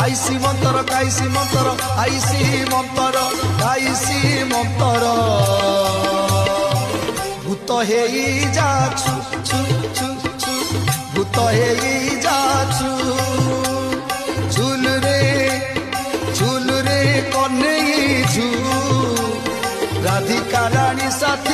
আইসি মন্তর কাইসি মন্তর আইসি মন্তর কাইসি মন্তর ভূত হেই যাছু ছু ছু ছু ভূত হেই যাছু চুল রে কনেই ঝু রাধিকা রানী সাথী